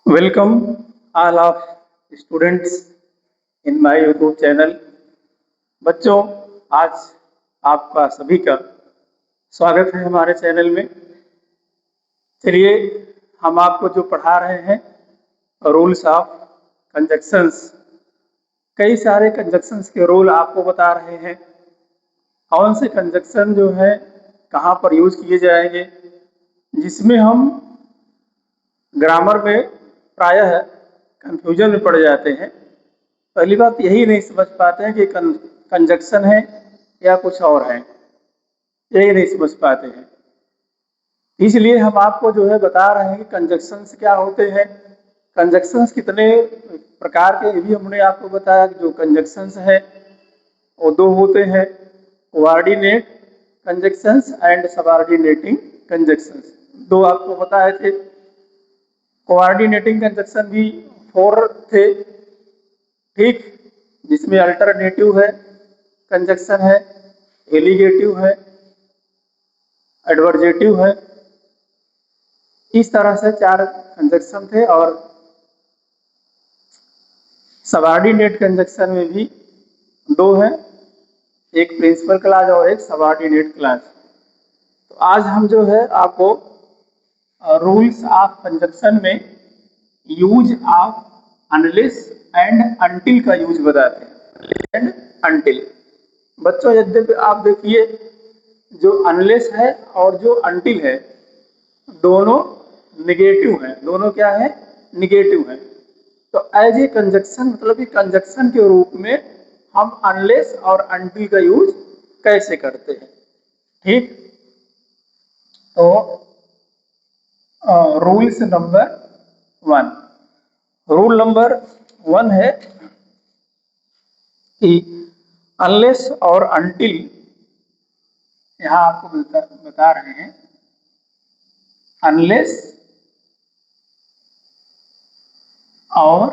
Welcome all of students in my YouTube channel. बच्चों, आज आपका सभी का स्वागत है हमारे चैनल में। चलिए, हम आपको जो पढ़ा रहे हैं रूल्स ऑफ कंजक्शंस, कई सारे कंजक्शंस के रूल आपको बता रहे हैं। कौन से कंजक्शन जो है कहाँ पर यूज किए जाएंगे, जिसमें हम ग्रामर में प्रायः कंफ्यूजन में पड़ जाते हैं। पहली बात यही नहीं समझ पाते हैं कि कंजक्शन है या कुछ और है, यही नहीं समझ पाते हैं। इसलिए हम आपको जो है बता रहे हैं कि कंजक्शंस क्या होते हैं, कंजक्शंस कितने प्रकार के, ये भी हमने आपको बताया कि जो कंजक्शंस है वो दो होते हैं, coordinate conjunctions and subordinating conjunctions. दो आपको बताए थे। कोऑर्डिनेटिंग कंजक्शन भी 4 थे, ठीक, जिसमें अल्टरनेटिव है कंजक्शन है, एलिगेटिव है, एडवर्जेटिव है। इस तरह से 4 कंजक्शन थे। और सबऑर्डिनेट कंजक्शन में भी 2 हैं, एक प्रिंसिपल क्लॉज और एक सबऑर्डिनेट क्लॉज। तो आज हम जो है आपको रूल्स ऑफ कंजक्शन में use of unless and until का यूज बताते हैं। एंड अनटिल बच्चों, यद्यपि आप देखिए, जो अनलेस है और जो अनटिल है दोनों निगेटिव हैं। दोनों क्या है? निगेटिव है। तो एज ए कंजक्शन, मतलब कि कंजक्शन के रूप में हम अनलेस और अनटिल का यूज कैसे करते हैं, ठीक। तो रूल्स नंबर 1, रूल नंबर 1 है कि अनलेस और अनटिल, यहां आपको बता रहे हैं, अनलेस और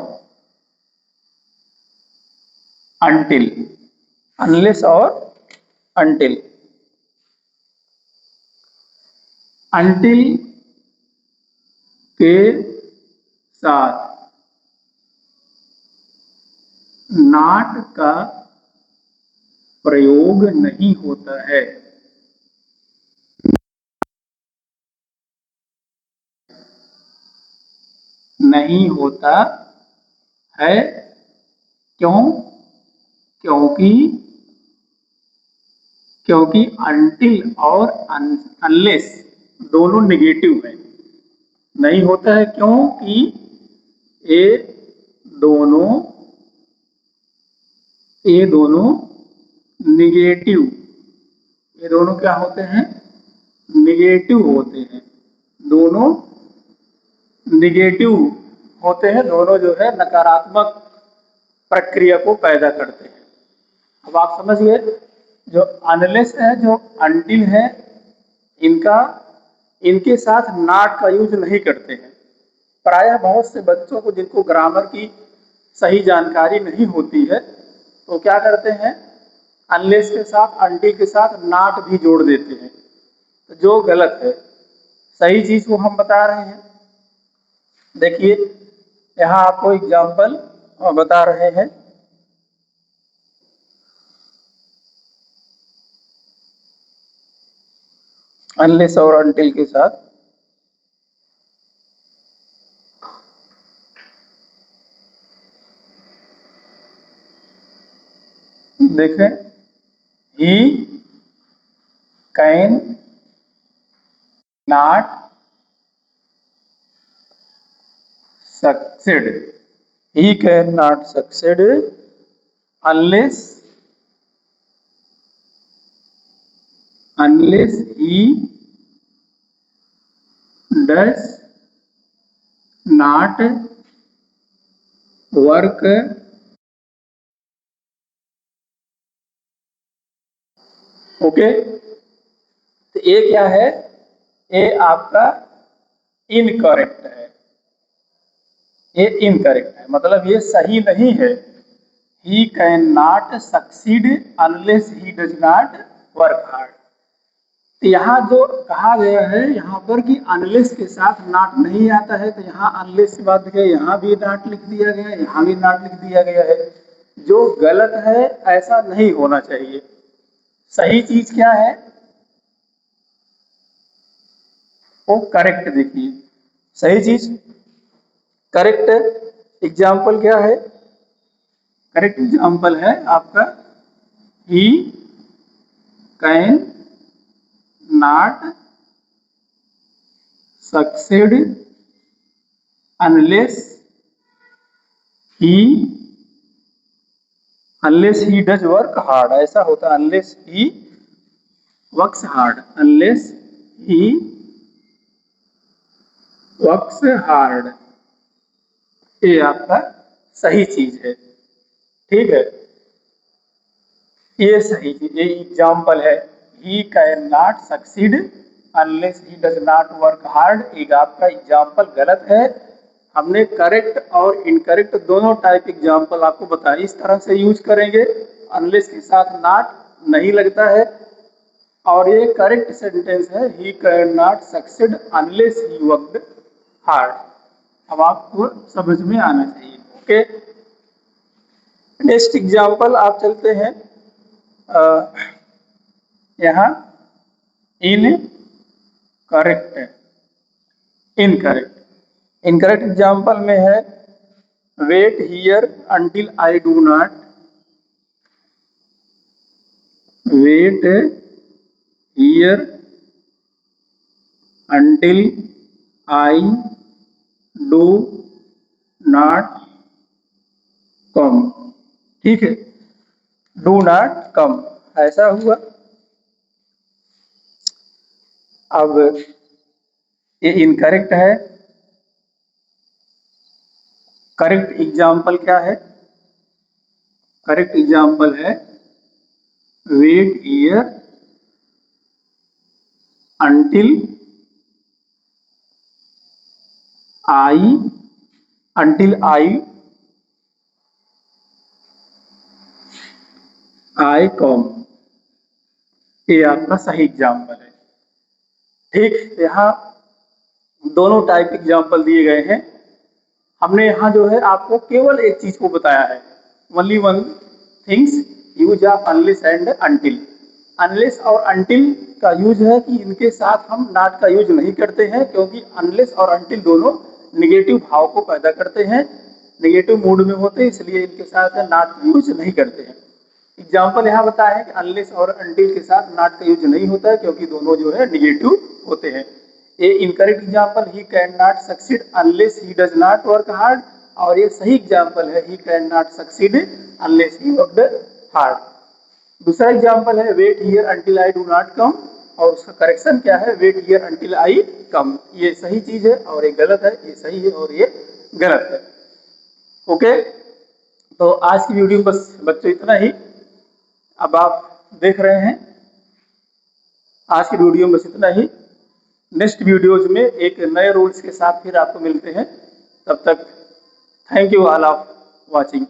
अनटिल, अनलेस और अनटिल, अनटिल के साथ नॉट का प्रयोग नहीं होता है। नहीं होता है क्यों? क्योंकि अनटिल और अनलेस दोनों निगेटिव हैं। नहीं होता है क्योंकि ये दोनों निगेटिव, ये दोनों क्या होते हैं? निगेटिव होते हैं। दोनों निगेटिव होते हैं, दोनों जो है नकारात्मक प्रक्रिया को पैदा करते हैं। अब आप समझिए, जो अनलेस है, जो अनटिल है, इनके साथ नॉट का यूज नहीं करते हैं। प्रायः बहुत से बच्चों को, जिनको ग्रामर की सही जानकारी नहीं होती है, तो क्या करते हैं, अनलेस के साथ अनटिल के साथ नॉट भी जोड़ देते हैं, तो जो गलत है। सही चीज को हम बता रहे हैं। देखिए, यहाँ आपको एग्जाम्पल बता रहे हैं। अनलेस और अनटिल के साथ देखें, ही can not succeed, he can not succeed unless he does not work okay. तो ये क्या है? ये आपका इनकरेक्ट है, ये इनकरेक्ट है, मतलब ये सही नहीं है। He can not succeed unless he does not work hard. यहाँ जो कहा गया है यहाँ पर कि अनलेस के साथ नॉट नहीं आता है, तो यहाँ अनलेस के बाद यहाँ भी नॉट लिख दिया गया है, यहाँ भी नॉट लिख दिया गया है, जो गलत है। ऐसा नहीं होना चाहिए। सही चीज क्या है? वो करेक्ट। देखिए सही चीज करेक्ट एग्जाम्पल क्या है? करेक्ट एग्जाम्पल है आपका ही can not succeed unless he does work hard. ऐसा होता है, unless he works hard, unless he works hard. ये आपका सही चीज है। ठीक है, ये सही चीज, ये एग्जाम्पल है। He can not succeed unless he does not work hard. एक आपका एग्जाम्पल गलत है। हमने करेक्ट और इनकरेक्ट दोनों टाइप एग्जाम्पल आपको बताया, इस तरह से यूज करेंगे। अनलेस के साथ नॉट नहीं लगता है। और ये करेक्ट सेंटेंस है, he can not succeed unless he worked hard. अब आपको समझ में आना चाहिए। ओके, नेक्स्ट एग्जाम्पल आप चलते हैं यहाँ इन करेक्ट। इनकरेक्ट एग्जाम्पल में है wait here until I do not. Wait here until I do not come. ठीक है, डू नॉट कम ऐसा हुआ। अब ये इनकरेक्ट है। करेक्ट एग्जाम्पल क्या है? करेक्ट एग्जाम्पल है wait here until I come. ये आपका सही एग्जाम्पल है। ठीक, यहाँ दोनों टाइप एग्जाम्पल दिए गए हैं। हमने यहाँ जो है आपको केवल एक चीज को बताया है, only one things, use of unless and until. Unless और अंटिल का यूज है कि इनके साथ हम नॉट का यूज नहीं करते हैं, क्योंकि अनलेस और अंटिल दोनों निगेटिव भाव को पैदा करते हैं, निगेटिव मूड में होते हैं, इसलिए इनके साथ नॉट यूज नहीं करते हैं। एग्जाम्पल यहाँ बताया है कि अनलेस और अंटिल के साथ नॉट का यूज नहीं होता है, क्योंकि दोनों जो है निगेटिव होते हैं। ये incorrect example he can not succeed unless he does not work hard, और ये सही एग्जाम्पल है he can not succeed unless he worked hard. दूसरा एग्जाम्पल है wait here until I do not come, और उसका करेक्शन क्या है? Wait here until I come. ये सही चीज है और ये गलत है, ये सही है और ये गलत है। ओके, तो आज की वीडियो बस बच्चों इतना ही। अब आप देख रहे हैं आज की वीडियो में बस इतना ही। नेक्स्ट वीडियोज में एक नए रूल्स के साथ फिर आपको मिलते हैं। तब तक thank you all of watching.